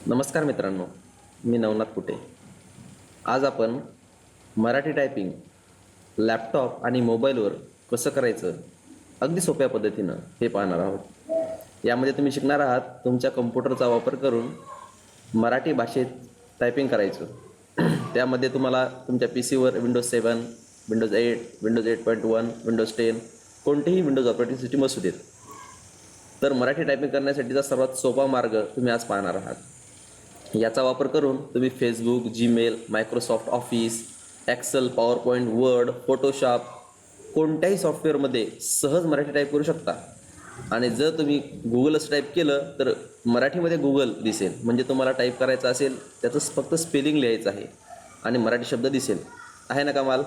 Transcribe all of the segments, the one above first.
नमस्कार मित्रांनो, मी नवनाथ कुटे. आज आपण मराठी टायपिंग लॅपटॉप आणि मोबाईलवर कसं करायचं अगदी सोप्या पद्धतीनं हे पाहणार आहोत. यामध्ये तुम्ही शिकणार आहात तुमच्या कम्प्युटरचा वापर करून मराठी भाषेत टायपिंग करायचं. त्यामध्ये तुम्हाला तुमच्या पी सीवर विंडोज 7, विंडोज 8, विंडोज 8.1, विंडोज 10 कोणतेही विंडोज ऑपरेटिंग सिस्टीम असू देत. तर मराठी टायपिंग करण्यासाठीचा सर्वात सोपा मार्ग तुम्ही आज पाहणार आहात. याचा वापर करून तुम्ही Facebook, Gmail, Microsoft Office, Excel, PowerPoint, Word, Photoshop कोणत्याही सॉफ्टवेअरमध्ये सहज मराठी टाईप करू शकता. आणि जर तुम्ही गुगल असं टाईप केलं तर मराठीमध्ये गुगल दिसेल. म्हणजे तुम्हाला टाईप करायचं असेल त्याचं फक्त स्पेलिंग लिहायचं आहे आणि मराठी शब्द दिसेल. आहे ना कमाल?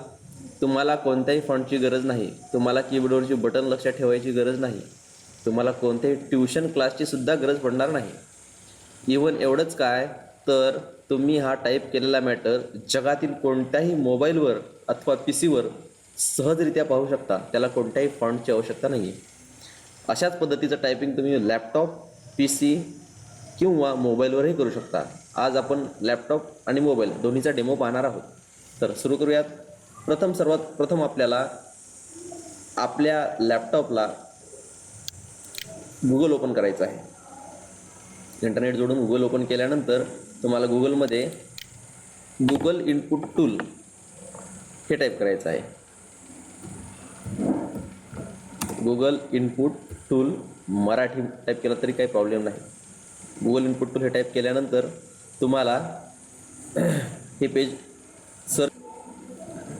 तुम्हाला कोणत्याही फॉन्टची गरज नाही, तुम्हाला कीबोर्डवरची बटन लक्षात ठेवायची गरज नाही, तुम्हाला कोणत्याही ट्युशन क्लासची सुद्धा गरज पडणार नाही. इवन एवढंच काय तर तुम्ही हा टाईप केलेला मॅटर जगातील कोणत्याही मोबाईलवर अथवा पी सीवर सहजरित्या पाहू शकता. त्याला कोणत्याही फॉन्टची आवश्यकता नाही आहे. अशाच पद्धतीचं टायपिंग तुम्ही लॅपटॉप, पी सी किंवा मोबाईलवरही करू शकता. आज आपण लॅपटॉप आणि मोबाईल दोन्हीचा डेमो पाहणार आहोत. तर सुरू करूयात. सर्वात प्रथम आपल्याला आपल्या लॅपटॉपला गुगल ओपन करायचं आहे. इंटरनेट जोडून गुगल ओपन केल्यानंतर तुम्हाला गुगलमध्ये गुगल इनपुट टूल हे टाईप करायचं आहे. Google input tool Marathi type केलं तरी काही प्रॉब्लेम नाही. गुगल इनपुट टूल हे टाईप केल्यानंतर तुम्हाला हे पेज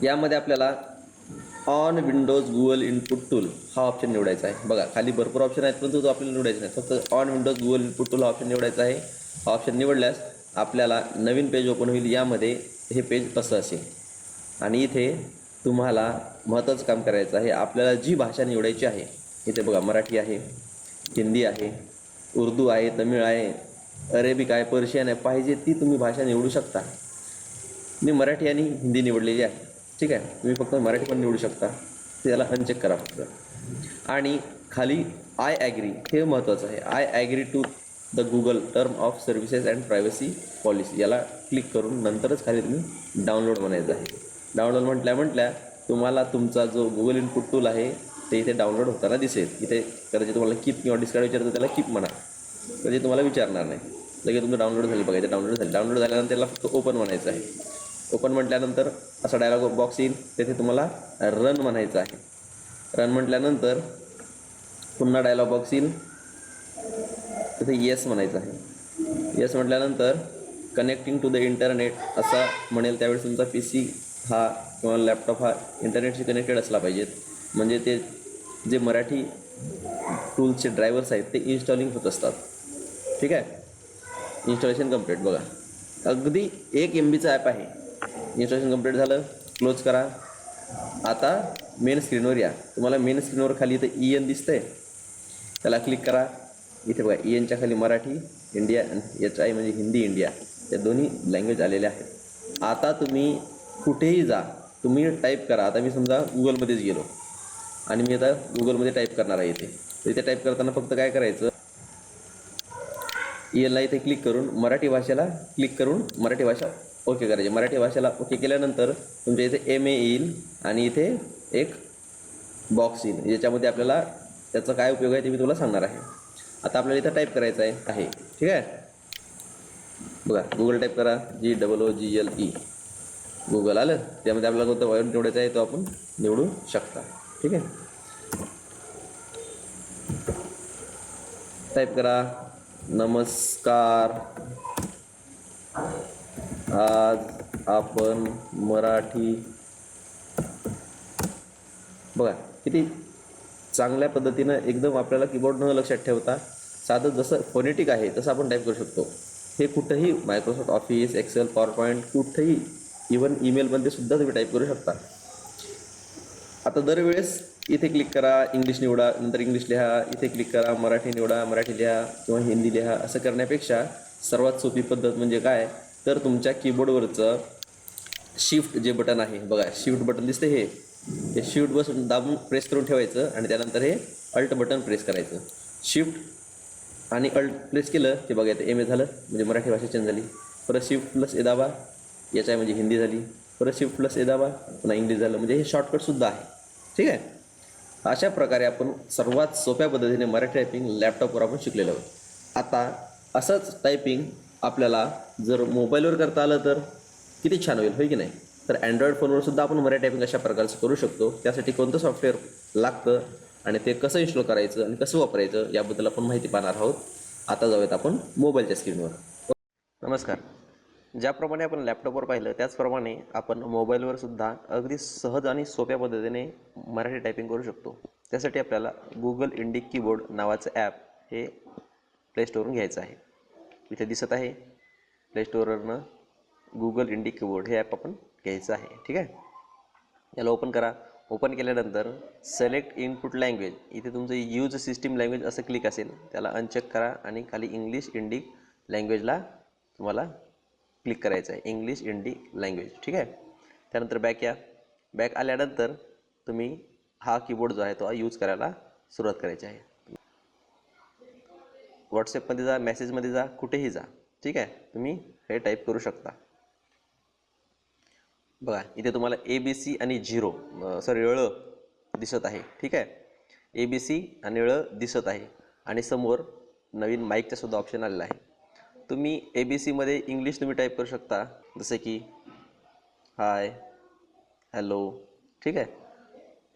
यामध्ये आपल्याला on Windows Google input tool हा ऑप्शन निवडायचा आहे. बघा खाली भरपूर ऑप्शन आहेत परंतु तो आपल्याला निवडायचा नाही. फक्त on Windows Google input tool हा ऑप्शन निवडायचा आहे. हा ऑप्शन निवडल्यास आपल्याला नवीन पेज ओपन होईल. यामध्ये हे पेज असं असेल आणि इथे तुम्हाला महत्त्वाचं काम करायचं आहे. आपल्याला जी भाषा निवडायची आहे, इथे बघा मराठी आहे, हिंदी आहे, उर्दू आहे, तमिळ आहे, अरेबिक आहे, पर्शियन आहे, पाहिजे ती तुम्ही भाषा निवडू शकता. मी मराठी आणि हिंदी निवडलेली आहे. ठीक आहे, तुम्ही फक्त मराठी पण निवडू शकता. त्याला अनचेक करा फक्त. आणि खाली आय ॲग्री हे महत्त्वाचं आहे. I agree to the Google term of services and privacy policy याला क्लिक करून नंतरच खाली तुम्ही डाउनलोड म्हणायचं आहे. डाउनलोड म्हटल्या तुम्हाला तुमचा जो गुगल इनपुट टूल आहे ते इथे डाउनलोड होताना दिसेल. इथे कदाचित तुम्हाला कीप किंवा डिस्कार्ड विचारतं, त्याला कीप म्हणा, कधी तुम्हाला विचारणार नाही. लगेच तुमचं डाउनलोड झालं बघा. इथे डाउनलोड झाल्यानंतर त्याला फक्त ओपन म्हणायचं आहे. ओपन म्हटल्यानंतर असा डायलॉग बॉक्स येईल. तेथे तुम्हाला रन म्हणायचं आहे. रन म्हटल्यानंतर पुन्हा डायलॉग बॉक्स येईल. तिथे येस म्हणायचं आहे. येस म्हटल्यानंतर कनेक्टिंग टू द इंटरनेट असा म्हणेल. त्यावेळेस तुमचा पी सी हा किंवा लॅपटॉप हा इंटरनेटशी कनेक्टेड असला पाहिजेत. म्हणजे ते जे मराठी टूल्सचे ड्रायव्हर्स आहेत ते इन्स्टॉलिंग होत असतात. ठीक आहे, इन्स्टॉलेशन कंप्लीट. बघा अगदी 1 MBचं ॲप आहे. इन्स्टॉलेशन कंप्लीट झालं, क्लोज करा. आता मेन स्क्रीनवर या. तुम्हाला मेन स्क्रीनवर खाली इथं EN दिसतंय, त्याला क्लिक करा. इथे बघा ENच्या खाली मराठी इंडिया आणि HI म्हणजे हिंदी इंडिया या दोन्ही लँग्वेज आलेल्या आहेत. आता तुम्ही कुठेही जा, तुम्ही टाईप करा. आता मी समजा गुगलमध्येच गेलो आणि मी आता गुगलमध्ये टाईप करणार आहे. इथे टाईप करताना फक्त काय करायचं, ENला इथे क्लिक करून मराठी भाषेला क्लिक करून मराठी भाषा ओके करायची. मराठी भाषेला ओके केल्यानंतर तुमच्या इथे MA येईल आणि इथे एक बॉक्स येईल. याच्यामध्ये आपल्याला त्याचा काय उपयोग आहे ते मी तुला सांगणार आहे. आता आपल्याला इथं टाईप करायचं आहे. ठीक आहे, बघा गुगल टाईप करा. GOOGLE गुगल आलं. त्यामध्ये आपल्याला कोणतं वर्ड निवडायचं आहे तो आपण निवडू शकता. ठीक आहे, टाईप करा. नमस्कार, आज आपण मराठी. बघा किती चांगल्या पद्धतीनं एकदम आपल्याला कीबोर्ड न लक्षात ठेवता साधं जसं फोनेटिक आहे तसं आपण टाईप करू शकतो. हे कुठंही Microsoft Office, Excel, PowerPoint कुठंही इवन ईमेलमध्ये सुद्धा तुम्ही टाईप करू शकता. आता दरवेळेस इथे क्लिक करा, इंग्लिश निवडा, नंतर इंग्लिश लिहा. इथे क्लिक करा, मराठी निवडा, मराठी लिहा किंवा हिंदी लिहा. असं करण्यापेक्षा सर्वात सोपी पद्धत म्हणजे काय तर तुमच्या कीबोर्डवरचं शिफ्ट जे बटन आहे बघा, शिफ्ट बटन दिसते, हे शिफ्ट बटन दाबून प्रेस करून ठेवायचं आणि त्यानंतर हे अल्ट बटन प्रेस करायचं. शिफ्ट आणि अल्ट प्लेस केलं की बघा इथे एम ए झालं, म्हणजे मराठी भाषा चेंज झाली. परत शिफ्ट प्लस ए दाबा, याच्या म्हणजे हिंदी झाली. परत शिफ्ट प्लस ए दाबा, पुन्हा इंग्लिश झालं. म्हणजे हे शॉर्टकटसुद्धा आहे. ठीक आहे. अशा प्रकारे आपण सर्वात सोप्या पद्धतीने मराठी टायपिंग लॅपटॉपवर आपण शिकलेलो आहोत. आता असंच टायपिंग आपल्याला जर मोबाईलवर करता आलं तर किती छान होईल, होय की नाही. तर अँड्रॉईड फोनवर सुद्धा आपण मराठी टायपिंग अशा प्रकारचं करू शकतो. त्यासाठी कोणतं सॉफ्टवेअर लागतं आणि ते कसं इन्स्टॉल करायचं आणि कसं वापरायचं याबद्दल आपण माहिती पाहणार आहोत. आता जाऊयात आपण मोबाईलच्या स्क्रीनवर. नमस्कार. ज्याप्रमाणे आपण लॅपटॉपवर पाहिलं त्याचप्रमाणे आपण मोबाईलवर सुद्धा अगदी सहज आणि सोप्या पद्धतीने मराठी टायपिंग करू शकतो. त्यासाठी आपल्याला गुगल इंडिक कीबोर्ड नावाचं ॲप हे प्ले स्टोअरवरून घ्यायचं आहे. इथे दिसत आहे प्ले स्टोअरवरनं गुगल इंडिक कीबोर्ड हे ॲप आपण घ्यायचं आहे. ठीक आहे. याला ओपन करा. ओपन केल्यानंतर सिलेक्ट इनपुट लँग्वेज, इथे तुमचं यूज सिस्टीम लँग्वेज असं क्लिक असेल, त्याला अनचेक करा आणि खाली इंग्लिश इंडिक लँग्वेजला तुम्हाला क्लिक करायचं आहे. English Indic language. ठीक आहे. त्यानंतर बॅक या. बॅक आल्यानंतर तुम्ही हा कीबोर्ड जो आहे तो यूज करायला सुरुवात करायची आहे. व्हॉट्सॲपमध्ये जा, मेसेजमध्ये जा, कुठेही जा. ठीक आहे. तुम्ही हे टाईप करू शकता. बघा इथे तुम्हाला ABC आणि ळ दिसत आहे. ठीक आहे. ABC आणि ळ दिसत आहे आणि समोर नवीन माईकचा सुद्धा ऑप्शन आलेला आहे. तुम्ही ABCमध्ये इंग्लिश तुम्ही टाईप करू शकता, जसे की हाय, हॅलो. ठीक आहे.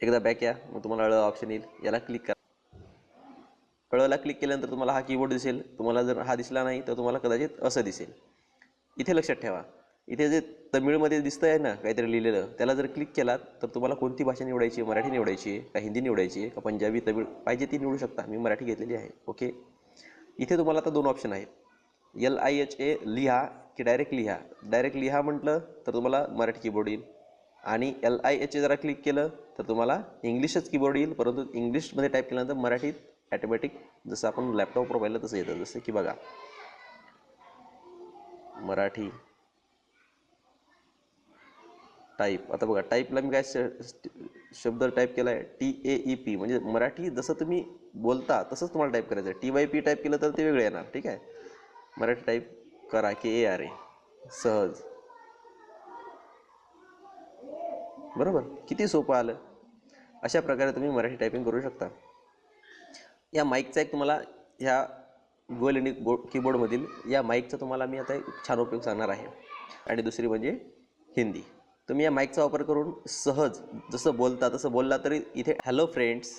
एकदा बॅक या, मग तुम्हाला ळ ऑप्शन येईल, याला क्लिक करा. ळला क्लिक केल्यानंतर तुम्हाला हा कीबोर्ड दिसेल. तुम्हाला जर हा दिसला नाही तर तुम्हाला कदाचित असं दिसेल. इथे लक्षात ठेवा, इथे जे तमिळमध्ये दिसतं आहे ना काहीतरी लिहिलेलं, त्याला जर क्लिक केलात तर तुम्हाला कोणती भाषा निवडायची आहे, मराठी निवडायची आहे का हिंदी निवडायची आहे का पंजाबी तमिळ पाहिजे ती निवडू शकता. मी मराठी घेतलेली आहे. ओके. इथे तुम्हाला आता दोन ऑप्शन आहेत. LIHA लिहा की डायरेक्ट लिहा. डायरेक्ट लिहा म्हटलं तर तुम्हाला मराठी कीबोर्ड येईल आणि LIHA जरा क्लिक केलं तर तुम्हाला इंग्लिशच कीबोर्ड येईल, परंतु इंग्लिशमध्ये टाईप केल्यानंतर मराठीत ॲटोमॅटिक जसं आपण लॅपटॉपवर पाहिलं तसं येतं. जसं की बघा मराठी टाईप. आता बघा टाईपला मी काय शब्द टाईप केला आहे, TAEP, म्हणजे मराठी जसं तुम्ही बोलता तसंच तुम्हाला टाईप करायचं आहे. TYP टाईप केलं तर ते वेगळे येणार. ठीक आहे. मराठी टाईप करा KARA सहज. बरोबर. किती सोपं आलं. अशा प्रकारे तुम्ही मराठी टायपिंग करू शकता. या माईकचा एक तुम्हाला ह्या गुगल इंडिक कीबोर्डमधील या माईकचा तुम्हाला मी आता एक छान उपयोग सांगणार आहे. आणि दुसरी म्हणजे हिंदी. तुम्ही या माईकचा वापर करून सहज जसं बोलता तसं बोलला तरी इथे hello friends,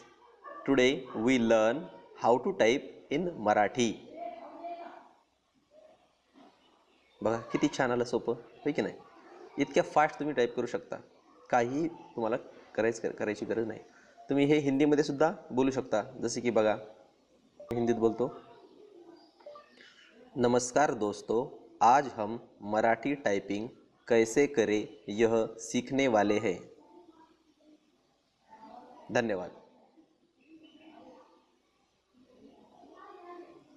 today we learn how to type in Marathi. बघा किती छान आलं, सोपं आहे की नाही. इतक्या फास्ट तुम्ही टाईप करू शकता. काही तुम्हाला करायची गरज नाही. तुम्ही हे हिंदीमध्ये सुद्धा बोलू शकता. जसे की बघा हिंदीत बोलतो. नमस्कार दोस्तों, आज हम मराठी टाइपिंग कैसे करें यह सीखने वाले हैं. धन्यवाद.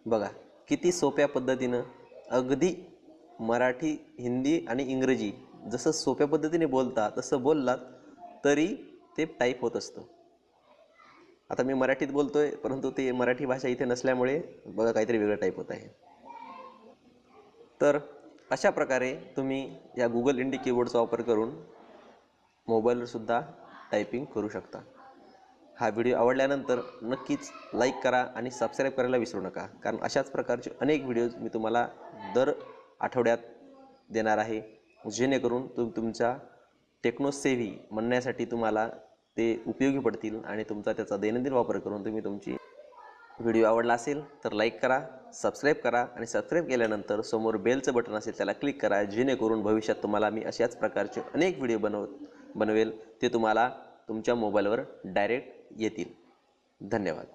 बघा किती सोप्या पद्धतीनं अगदी मराठी, हिंदी आणि इंग्रजी जसं सोप्या पद्धतीने बोलता तसं बोललात तरी ते टाईप होत असतं. आता मी मराठीत बोलतोय, परंतु ते मराठी भाषा इथे नसल्यामुळे बघा काहीतरी वेगळं टाईप होत आहे. तर अशा प्रकारे तुम्ही या गुगल इंडिक कीबोर्डचा वापर करून मोबाईलवर सुद्धा टायपिंग करू शकता. हा व्हिडिओ आवडल्यानंतर नक्कीच लाईक करा आणि सबस्क्राईब करायला विसरू नका, कारण अशाच प्रकारचे अनेक व्हिडिओज मी तुम्हाला दर आठवड्यात देणार आहे, जेणेकरून तुमच्या टेक्नोसेव्ही म्हणण्यासाठी तुम्हाला ते उपयोगी पडतील आणि तुमचा त्याचा दैनंदिन वापर करून तुम्ही तुमची. व्हिडिओ आवडला असेल तर लाईक करा, सबस्क्राईब करा आणि सबस्क्राईब केल्यानंतर समोर बेलचं बटन असेल त्याला क्लिक करा, जेणेकरून भविष्यात तुम्हाला मी अशाच प्रकारचे अनेक व्हिडिओ बनवेल ते तुम्हाला तुमच्या मोबाईलवर डायरेक्ट येतील. धन्यवाद.